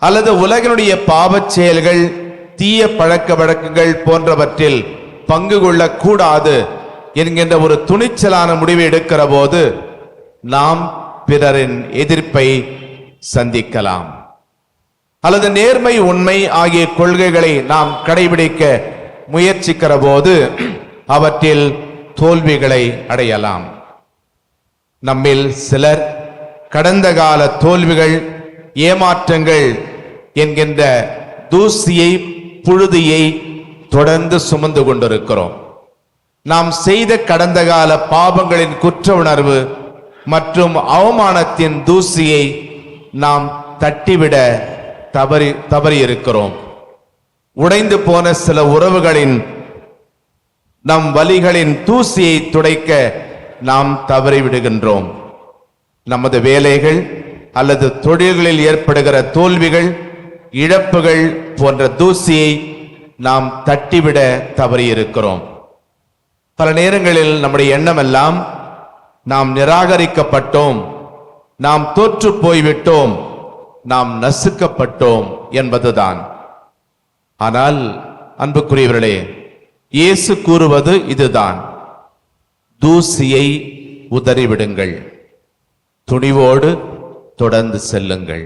அல்லது உலகினுடைய பாவச் செயல்கள், தீய பழக்க வழக்கங்கள் போன்றவற்றில் பங்கு கொள்ளக்கூடாது என்கின்ற ஒரு துணிச்சலான முடிவை எடுக்கிற போது நாம் பிறரின் எதிர்ப்பை சந்திக்கலாம். அல்லது நேர்மை, உண்மை ஆகிய கொள்கைகளை நாம் கடைபிடிக்க முயற்சிக்கிற போது அவற்றில் தோல்விகளை அடையலாம். நம்மில் சிலர் கடந்த கால தோல்விகள், ஏமாற்றங்கள் என்கின்ற தூசியை, புழுதியை தொடர்ந்து சுமந்து கொண்டிருக்கிறோம். நாம் செய்த கடந்த கால பாவங்களின் குற்ற உணர்வு மற்றும் அவமானத்தின் தூசியை நாம் தட்டிவிட தவறி இருக்கிறோம். உடைந்து போன சில உறவுகளின், நம் வலிகளின் தூசியை துடைக்க நாம் தவறிவிடுகின்றோம். நமது வேலைகள் அல்லது தொழில்களில் ஏற்படுகிற தோல்விகள், இழப்புகள் போன்ற தூசியை நாம் தட்டிவிட தவறியிருக்கிறோம். பல நேரங்களில் நம்முடைய எண்ணமெல்லாம் நாம் நிராகரிக்கப்பட்டோம், நாம் தோற்று போய்விட்டோம், நாம் நசுக்கப்பட்டோம் என்பதுதான். ஆனால் அன்புக்குரியவர்களே, இயேசு கூறுவது இதுதான்: தூசியை உதறிவிடுங்கள், துணிவோடு தொடர்ந்து செல்லுங்கள்.